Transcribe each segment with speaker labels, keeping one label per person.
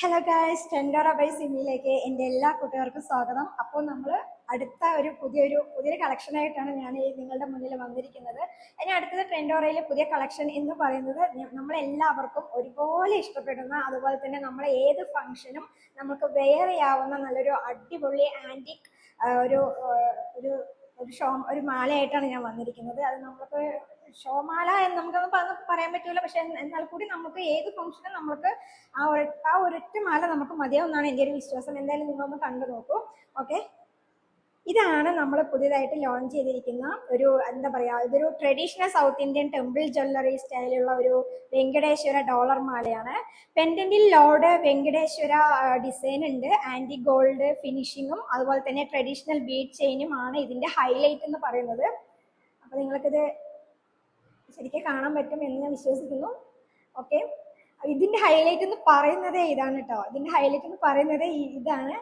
Speaker 1: Hello guys, ടെൻഡോറ by സിമിയിലേക്ക് എൻ്റെ എല്ലാ കൂട്ടുകാർക്കും സ്വാഗതം. അപ്പോൾ നമ്മൾ അടുത്ത പുതിയൊരു കളക്ഷനായിട്ടാണ് ഞാൻ നിങ്ങളുടെ മുന്നിൽ വന്നിരിക്കുന്നത്. ഇനി അടുത്തത് ടെൻഡോറയിലെ പുതിയ കളക്ഷൻ എന്ന് പറയുന്നത് നമ്മളെല്ലാവർക്കും ഒരുപോലെ ഇഷ്ടപ്പെടുന്ന, അതുപോലെ തന്നെ നമ്മളെ ഏത് ഫംഗ്ഷനും നമുക്ക് വെയർ ചെയ്യാവുന്ന നല്ലൊരു അടിപൊളി ആൻറ്റിക് ഒരു ഒരു ഒരു മാലയായിട്ടാണ് ഞാൻ വന്നിരിക്കുന്നത്. അത് നമുക്ക് ഷോമാല എന്ന് നമുക്കൊന്നും പറയാൻ പറ്റൂല, പക്ഷെ എന്നാൽ കൂടി നമുക്ക് ഏത് ഫംഗ്ഷനും നമുക്ക് ആ ഒരൊറ്റ മാല നമുക്ക് മതിയാവുന്നതാണ് എൻ്റെ ഒരു വിശ്വാസം. എന്തായാലും നിങ്ങളൊന്ന് കണ്ടു നോക്കൂ. ഓക്കെ, ഇതാണ് നമ്മൾ പുതിയതായിട്ട് ലോഞ്ച് ചെയ്തിരിക്കുന്ന എന്താ പറയുക, ഇതൊരു traditional south Indian temple jewellery സ്റ്റൈലുള്ള ഒരു വെങ്കടേശ്വര ഡോളർ മാലയാണ്. പെൻഡന്റിൽ ലോർഡ് വെങ്കടേശ്വര ഡിസൈൻ ഉണ്ട്. ആന്റി ഗോൾഡ് ഫിനിഷിങ്ങും അതുപോലെ തന്നെ ട്രഡീഷണൽ ബീഡ് ചെയിനും ആണ് ഇതിന്റെ ഹൈലൈറ്റ് എന്ന് പറയുന്നത്. അപ്പൊ നിങ്ങൾക്കിത് ശരിക്കും കാണാൻ പറ്റും എന്ന് ഞാൻ വിശ്വസിക്കുന്നു. ഓക്കെ, ഇതിന്റെ ഹൈലൈറ്റ് എന്ന് പറയുന്നതേ ഇതാണ് കേട്ടോ. ഇതിന്റെ ഹൈലൈറ്റ് എന്ന് പറയുന്നത് ഇതാണ്.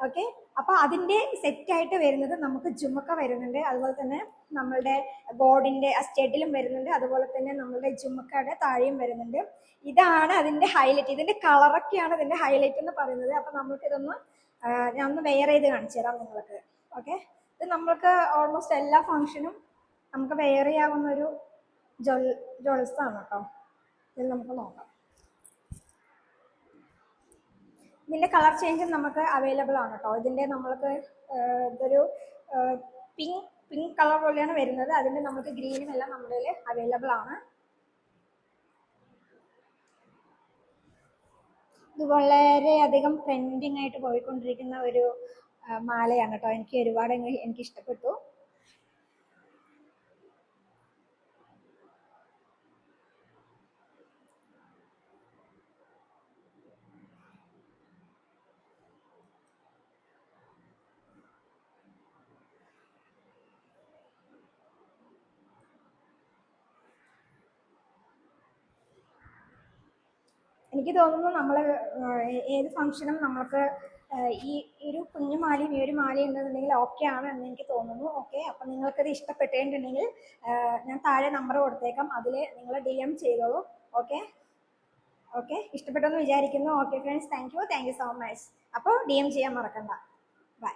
Speaker 1: ഓക്കെ, അപ്പൊ അതിന്റെ സെറ്റായിട്ട് വരുന്നത് നമുക്ക് ജുമക്ക വരുന്നുണ്ട്, അതുപോലെ തന്നെ നമ്മളുടെ ഗോഡിന്റെ സ്റ്റഡിലും വരുന്നുണ്ട്, അതുപോലെ തന്നെ നമ്മളുടെ ജുമക്കയുടെ താഴെയും വരുന്നുണ്ട്. ഇതാണ് അതിന്റെ ഹൈലൈറ്റ്. ഇതിന്റെ കളറൊക്കെയാണ് ഇതിന്റെ ഹൈലൈറ്റ് എന്ന് പറയുന്നത്. അപ്പൊ നമുക്ക് ഞാൻ ഒന്ന് വെയർ ചെയ്ത് കാണിച്ചു തരാം നിങ്ങൾക്ക്. ഇത് നമ്മൾക്ക് ഓൾമോസ്റ്റ് എല്ലാ ഫംഗ്ഷനും നമുക്ക് വെയർ ചെയ്യാവുന്ന ഒരു ജ്വൽസ് ആണ് കേട്ടോ. ഇതിൽ നമുക്ക് നോക്കാം. ഇതിന്റെ കളർ ചേഞ്ച് നമുക്ക് അവൈലബിൾ ആണ് കേട്ടോ. ഇതിന്റെ നമ്മൾക്ക് ഇതൊരു പിങ്ക് കളർ പോലെയാണ് വരുന്നത്. അതിന്റെ നമുക്ക് ഗ്രീനും എല്ലാം നമ്മുടെ അവൈലബിൾ ആണ്. ഇത് വളരെയധികം ട്രെൻഡിങ് ആയിട്ട് പോയിക്കൊണ്ടിരിക്കുന്ന ഒരു മാലയാണ് കേട്ടോ. എനിക്ക് ഇഷ്ടപ്പെട്ടു. എനിക്ക് തോന്നുന്നു നമ്മൾ ഏത് ഫംഗ്ഷനും നമ്മൾക്ക് ഈ ഒരു കുഞ്ഞു മാലയും ഈ ഒരു മാലയും ഉണ്ടെന്നുണ്ടെങ്കിൽ ഓക്കെ ആണ് എന്ന് എനിക്ക് തോന്നുന്നു. ഓക്കെ, അപ്പം നിങ്ങൾക്കത് ഇഷ്ടപ്പെട്ടിട്ടുണ്ടെങ്കിൽ ഞാൻ താഴെ നമ്പർ കൊടുത്തേക്കാം, അതിൽ നിങ്ങൾ DM ചെയ്തോളൂ. ഓക്കെ, ഇഷ്ടപ്പെട്ടെന്ന് വിചാരിക്കുന്നു. Okay friends, thank you so much. അപ്പോൾ DM ചെയ്യാൻ മറക്കണ്ട. ബൈ.